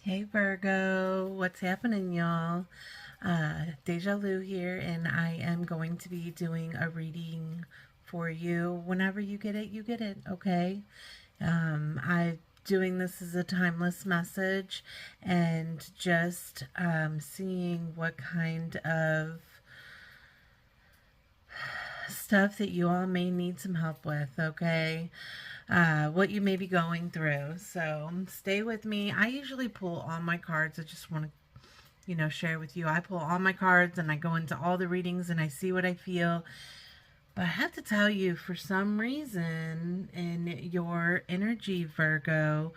Hey Virgo, what's happening, y'all? Deja Lu here, and I am going to be doing a reading for you. Whenever you get it, okay? I'm doing this as a timeless message and just seeing what kind of stuff that you all may need some help with, okay? What you may be going through. So stay with me. I usually pull all my cards. I just want to share with you. I pull all my cards and I go into all the readings and I see what I feel. But I have to tell you, for some reason in your energy, Virgo,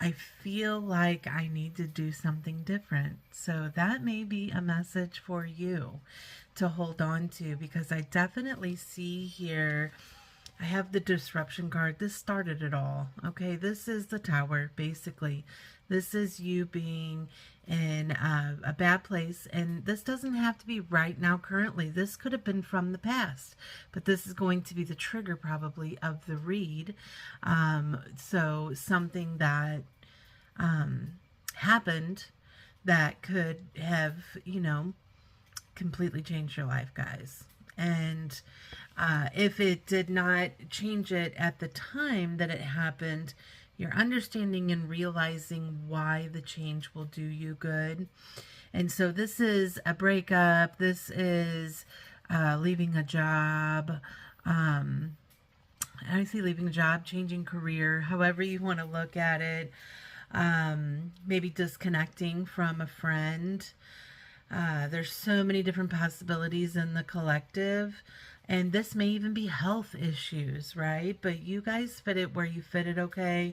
I feel like I need to do something different. So that may be a message for you to hold on to, because I definitely see here, I have the disruption card. This started it all. Okay, this is the tower, basically. This is you being in a bad place, and this doesn't have to be right now, currently. This could have been from the past, but this is going to be the trigger, probably, of the read. So something that happened that could have, completely changed your life, guys. And if it did not change it at the time that it happened, you're understanding and realizing why the change will do you good. And so this is a breakup. This is leaving a job. I see leaving a job, changing career, however you want to look at it. Maybe disconnecting from a friend. There's so many different possibilities in the collective, and this may even be health issues, right? But you guys fit it where you fit it, okay?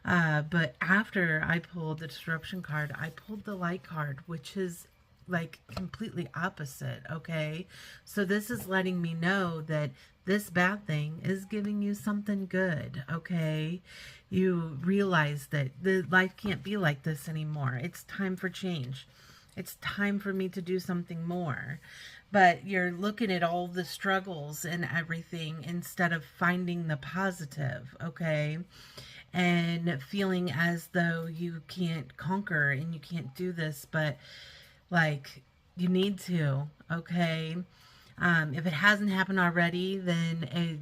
But after I pulled the disruption card, I pulled the light card, which is like completely opposite, okay? So this is letting me know that this bad thing is giving you something good, okay? You realize that the life can't be like this anymore. It's time for change. It's time for me to do something more. But you're looking at all the struggles and everything instead of finding the positive, okay? And feeling as though you can't conquer and you can't do this, but like you need to, okay? If it hasn't happened already, then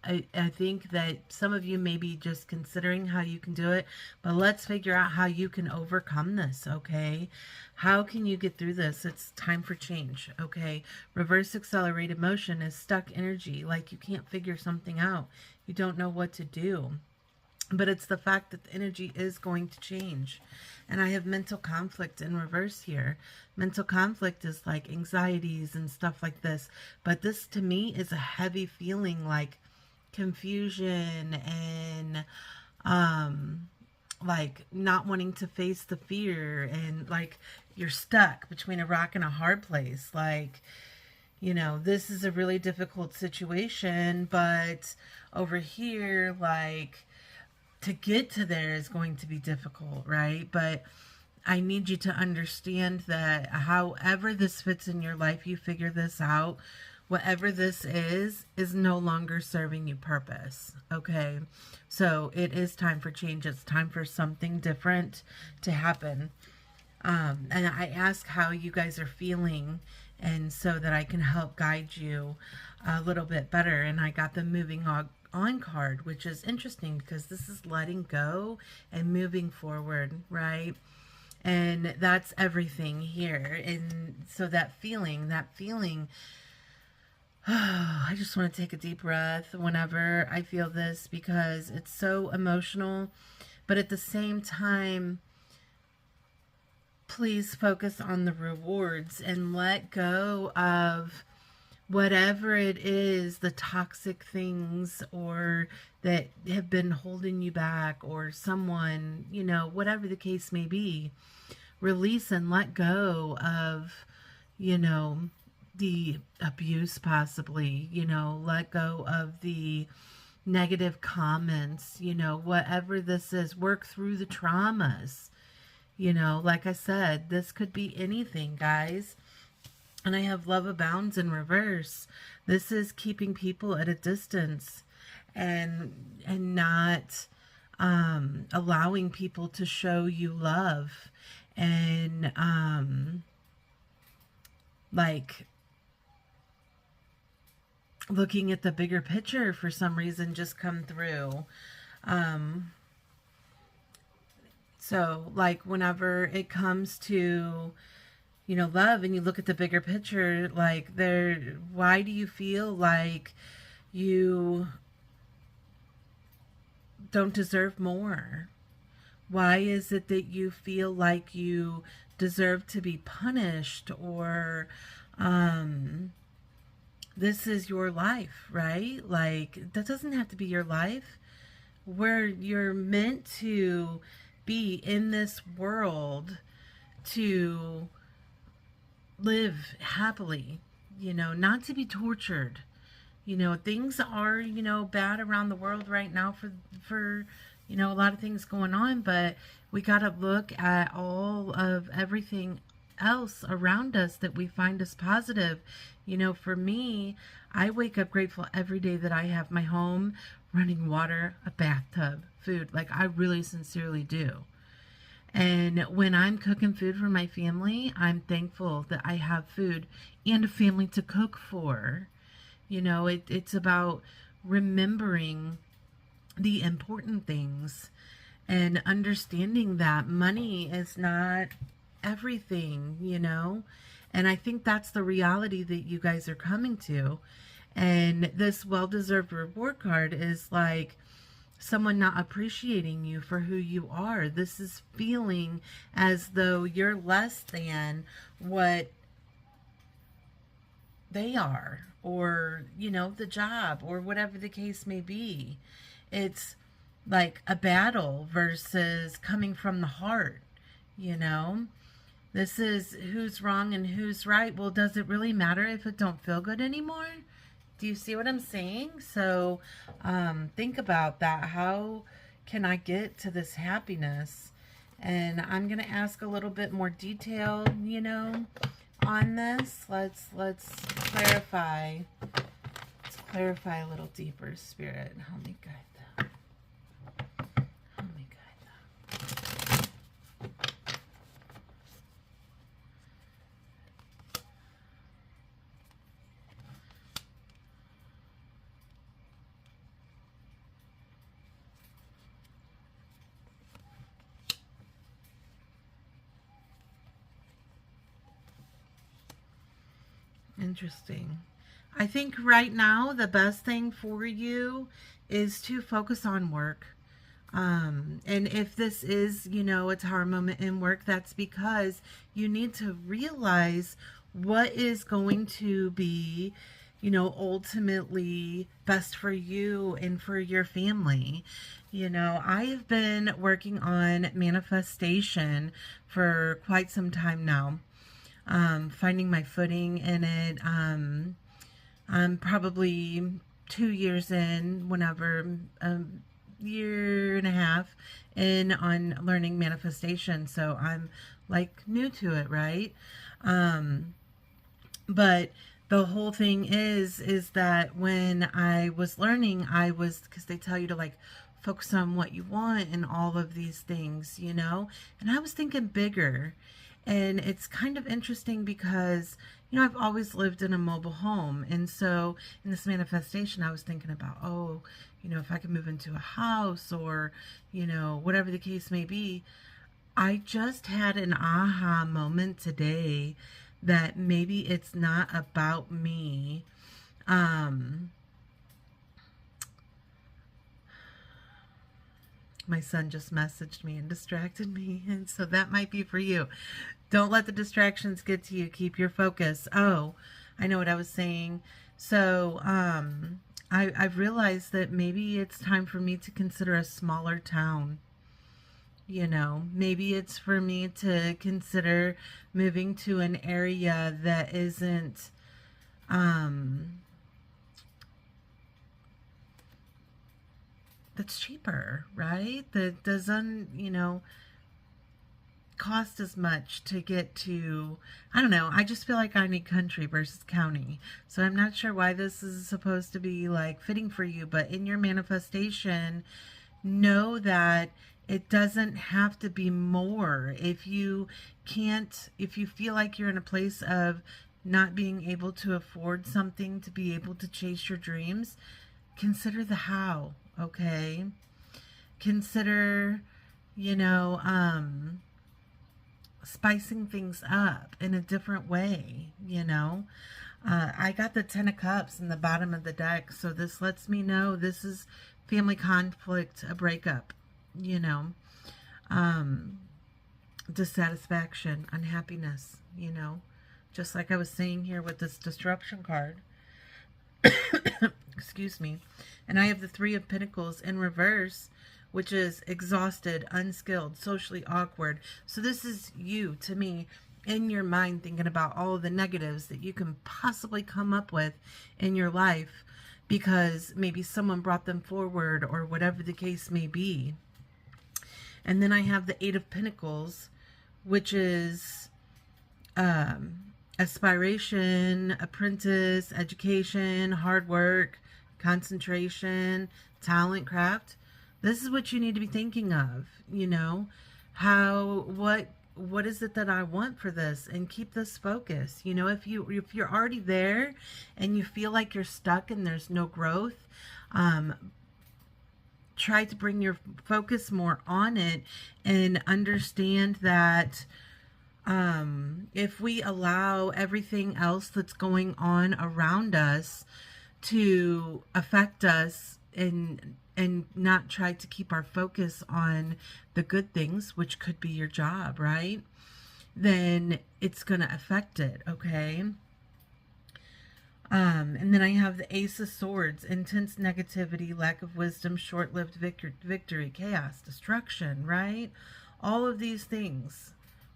I think that some of you may be just considering how you can do it, but let's figure out how you can overcome this, okay? How can you get through this? It's time for change, okay? Reverse accelerated motion is stuck energy, like you can't figure something out. You don't know what to do. But it's the fact that the energy is going to change. And I have mental conflict in reverse here. Mental conflict is like anxieties and stuff like this. But this to me is a heavy feeling, like confusion and like not wanting to face the fear, and like you're stuck between a rock and a hard place. Like, this is a really difficult situation, but over here, like, to get to there is going to be difficult, right? But I need you to understand that however this fits in your life, you figure this out. Whatever this is no longer serving you purpose, okay? So it is time for change. It's time for something different to happen. And I ask how you guys are feeling, and so that I can help guide you a little bit better. And I got the moving on card, which is interesting because this is letting go and moving forward, right? And that's everything here. And so that feeling, I just want to take a deep breath whenever I feel this, because it's so emotional. But at the same time, please focus on the rewards and let go of whatever it is, the toxic things or that have been holding you back, or someone, whatever the case may be. Release and let go of, the abuse, possibly, let go of the negative comments, whatever this is. Work through the traumas. Like I said, this could be anything, guys. And I have love abounds in reverse. This is keeping people at a distance and not allowing people to show you love, and like looking at the bigger picture for some reason just come through. Um, so like whenever it comes to, you know, love, and you look at the bigger picture, like there, why do you feel like you don't deserve more? Why is it that you feel like you deserve to be punished, or this is your life, right? Like, that doesn't have to be your life. Where you're meant to be in this world to live happily, you know, not to be tortured. You know, things are, you know, bad around the world right now for you know, a lot of things going on, but we got to look at all of everything else around us that we find as positive. You know, for me, I wake up grateful every day that I have my home, running water, a bathtub, food. Like, I really sincerely do. And when I'm cooking food for my family, I'm thankful that I have food and a family to cook for. You know, it's about remembering the important things and understanding that money is not everything, you know. And I think that's the reality that you guys are coming to. And this well-deserved reward card is like someone not appreciating you for who you are. This is feeling as though you're less than what they are, or, you know, the job, or whatever the case may be. It's like a battle versus coming from the heart, you know. This is who's wrong and who's right. Well, does it really matter if it don't feel good anymore? Do you see what I'm saying? So think about that. How can I get to this happiness? And I'm going to ask a little bit more detail, you know, on this. Let's clarify. Let's clarify a little deeper, Spirit. Help me guide that. Help me guide that. Interesting. I think right now the best thing for you is to focus on work. And if this is, you know, a tower moment in work, that's because you need to realize what is going to be, you know, ultimately best for you and for your family. You know, I have been working on manifestation for quite some time now. Finding my footing in it. I'm probably 2 years in, whenever, year and a half in on learning manifestation. So I'm like new to it, right? But the whole thing is that when I was learning, because they tell you to like focus on what you want and all of these things, you know, and I was thinking bigger. And it's kind of interesting because, you know, I've always lived in a mobile home. And so in this manifestation, I was thinking about, oh, you know, if I could move into a house, or, you know, whatever the case may be. I just had an aha moment today that maybe it's not about me. My son just messaged me and distracted me, and so that might be for you. Don't let the distractions get to you. Keep your focus. Oh, I know what I was saying. So I've realized that maybe it's time for me to consider a smaller town. You know, maybe it's for me to consider moving to an area that isn't that's cheaper, right? That doesn't, you know, cost as much to get to. I don't know. I just feel like I need country versus county. So I'm not sure why this is supposed to be like fitting for you, but in your manifestation, know that it doesn't have to be more. If you feel like you're in a place of not being able to afford something to be able to chase your dreams, consider the how, okay? Consider, you know, spicing things up in a different way, you know. I got the 10 of Cups in the bottom of the deck, so this lets me know this is family conflict, a breakup, you know, dissatisfaction, unhappiness, you know, just like I was saying here with this disruption card. Excuse me. And I have the Three of Pentacles in reverse, which is exhausted, unskilled, socially awkward. So this is you, to me, in your mind, thinking about all of the negatives that you can possibly come up with in your life because maybe someone brought them forward or whatever the case may be. And then I have the Eight of Pentacles, which is aspiration, apprentice, education, hard work, concentration, talent, craft. This is what you need to be thinking of, you know, what is it that I want for this, and keep this focus. You know, if you're already there and you feel like you're stuck and there's no growth, try to bring your focus more on it and understand that if we allow everything else that's going on around us to affect us and not try to keep our focus on the good things, which could be your job, right? Then it's going to affect it, okay? And then I have the Ace of Swords, intense negativity, lack of wisdom, short-lived victory, chaos, destruction, right? All of these things.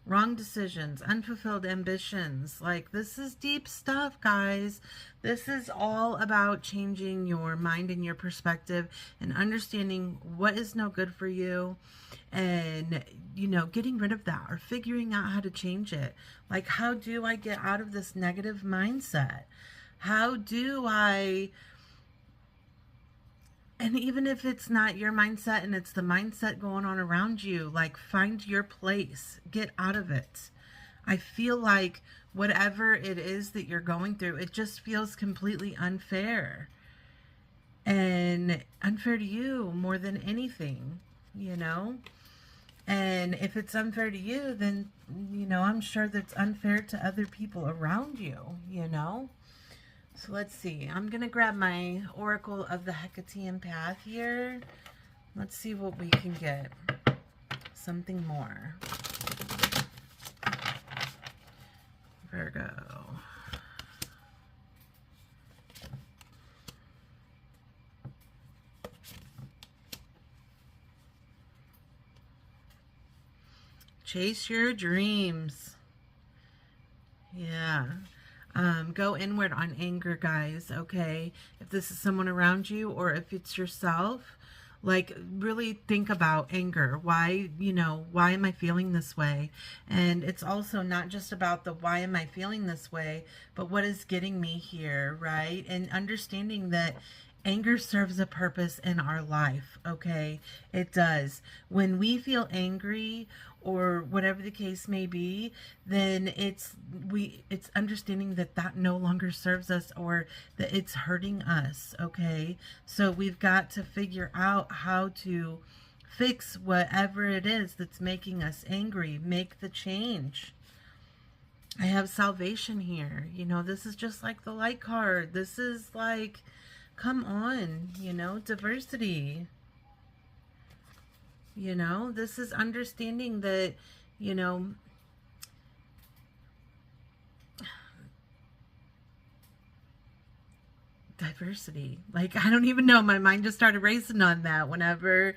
Wrong decisions, unfulfilled ambitions. Like, this is deep stuff, guys. This is all about changing your mind and your perspective and understanding what is no good for you and, you know, getting rid of that or figuring out how to change it. Like, how do I get out of this negative mindset? How do I... And even if it's not your mindset and it's the mindset going on around you, like, find your place, get out of it. I feel like whatever it is that you're going through, it just feels completely unfair. And unfair to you more than anything, you know? And if it's unfair to you, then, you know, I'm sure that's unfair to other people around you, you know? So let's see. I'm going to grab my Oracle of the Hecatean Path here. Let's see what we can get. Something more. Virgo. Chase your dreams. Yeah. Go inward on anger, guys, okay? If this is someone around you or if it's yourself, like, really think about anger. Why, you know, why am I feeling this way? And it's also not just about the why am I feeling this way, but what is getting me here, right? And understanding that anger serves a purpose in our life, okay? It does. When we feel angry or whatever the case may be, then it's understanding that that no longer serves us or that it's hurting us, okay? So we've got to figure out how to fix whatever it is that's making us angry. Make the change. I have salvation here. You know, this is just like the light card. This is like, come on, you know, diversity. You know, this is understanding that, you know, diversity. Like, I don't even know. My mind just started racing on that whenever,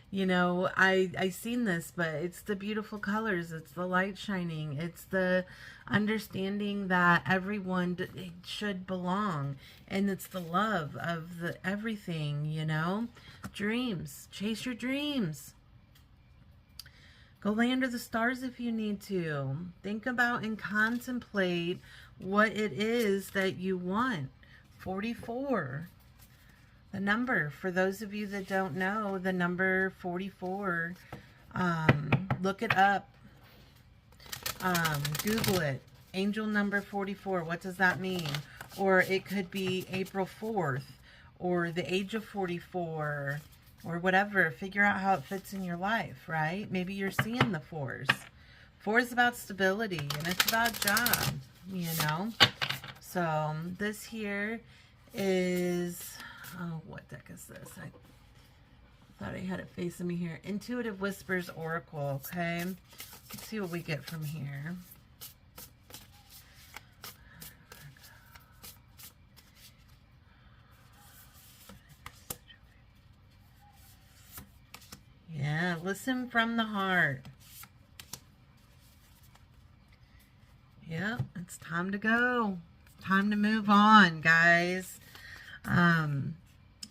you know, I seen this, but it's the beautiful colors. It's the light shining. It's the understanding that everyone should belong. And it's the love of the everything, you know. Dreams. Chase your dreams. Go lay under the stars if you need to. Think about and contemplate what it is that you want. 44. The number, for those of you that don't know, the number 44, look it up, Google it. Angel number 44, what does that mean? Or it could be April 4th, or the age of 44, or whatever. Figure out how it fits in your life, right? Maybe you're seeing the fours. Four is about stability, and it's about job, you know? So this here is, oh, what deck is this? I thought I had it facing me here. Intuitive Whispers Oracle, okay? Let's see what we get from here. Yeah, listen from the heart. Yeah, it's time to go. Time to move on, guys.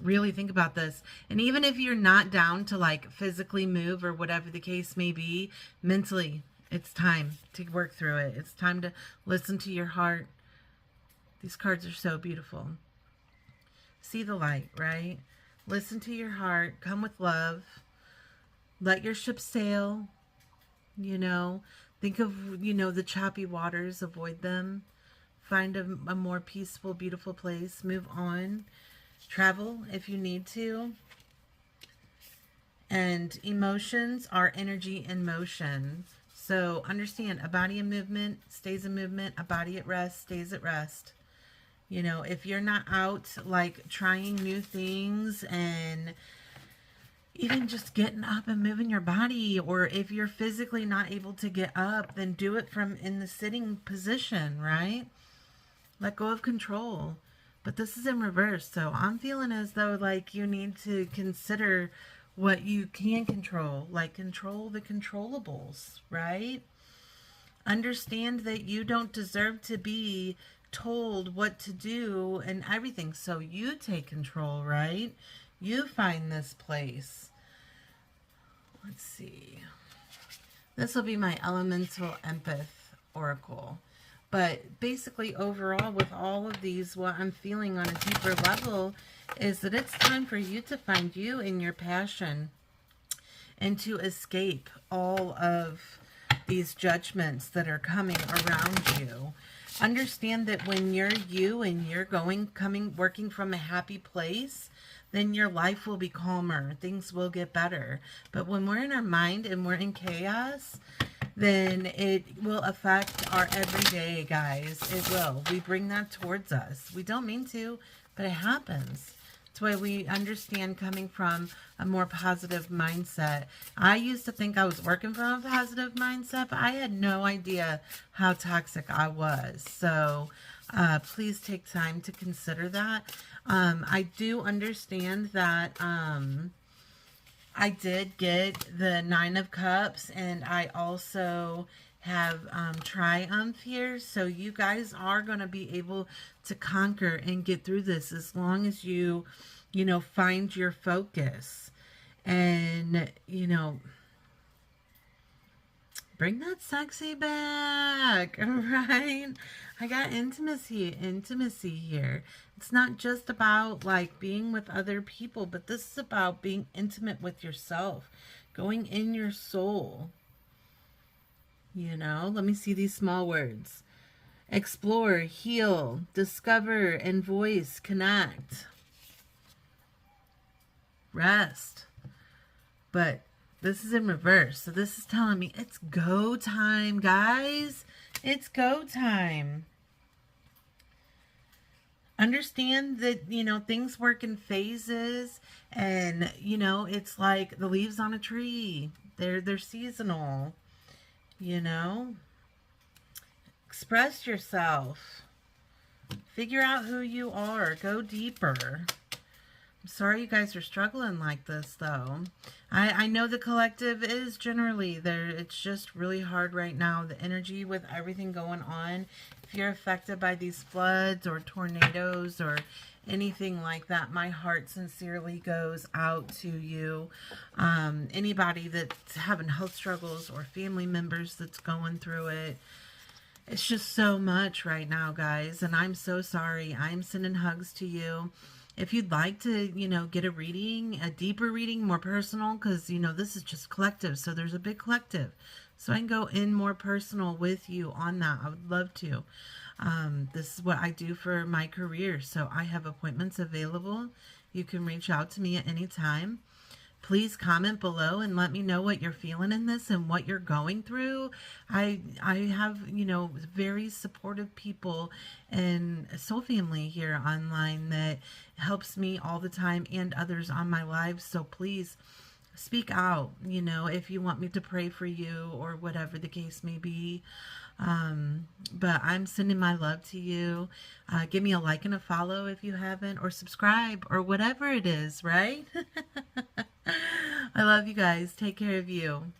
Really think about this. And even if you're not down to like physically move or whatever the case may be, mentally, it's time to work through it. It's time to listen to your heart. These cards are so beautiful. See the light, right? Listen to your heart. Come with love. Let your ship sail. You know, think of, you know, the choppy waters. Avoid them. Find a more peaceful, beautiful place. Move on. Travel if you need to. And emotions are energy in motion. So understand, a body in movement stays in movement. A body at rest stays at rest. You know, if you're not out like trying new things and even just getting up and moving your body, or if you're physically not able to get up, then do it from in the sitting position, right? Let go of control. But this is in reverse, so I'm feeling as though like you need to consider what you can control, like control the controllables, right? Understand that you don't deserve to be told what to do and everything, so you take control, right? You find this place. Let's see. This will be my Elemental Empath Oracle. But basically, overall, with all of these, what I'm feeling on a deeper level is that it's time for you to find you in your passion and to escape all of these judgments that are coming around you. Understand that when you're you and you're working from a happy place, then your life will be calmer. Things will get better. But when we're in our mind and we're in chaos, then it will affect our everyday, guys. It will. We bring that towards us. We don't mean to, but it happens. That's why we understand coming from a more positive mindset. I used to think I was working from a positive mindset, but I had no idea how toxic I was. So please take time to consider that. I do understand that I did get the 9 of Cups, and I also have Triumph here. So you guys are going to be able to conquer and get through this as long as you know, find your focus and, you know, bring that sexy back, right? I got intimacy here. It's not just about like being with other people, but this is about being intimate with yourself, going in your soul. You know, let me see these small words. Explore, heal, discover, and voice, connect. Rest. But this is in reverse. So this is telling me it's go time, guys. It's go time. Understand that, you know, things work in phases, and, you know, it's like the leaves on a tree. They're seasonal, you know. Express yourself. Figure out who you are. Go deeper. I'm sorry you guys are struggling like this, though. I know the collective is generally there. It's just really hard right now. The energy with everything going on. If you're affected by these floods or tornadoes or anything like that, my heart sincerely goes out to you. Anybody that's having health struggles or family members that's going through it. It's just so much right now, guys. And I'm so sorry. I'm sending hugs to you. If you'd like to, get a reading, a deeper reading, more personal, because, this is just collective. So there's a big collective. So I can go in more personal with you on that. I would love to. This is what I do for my career. So I have appointments available. You can reach out to me at any time. Please comment below and let me know what you're feeling in this and what you're going through. I have, very supportive people and soul family here online that helps me all the time and others on my live. So please speak out, if you want me to pray for you or whatever the case may be. But I'm sending my love to you. Give me a like and a follow if you haven't, or subscribe, or whatever it is, right? I love you guys. Take care of you.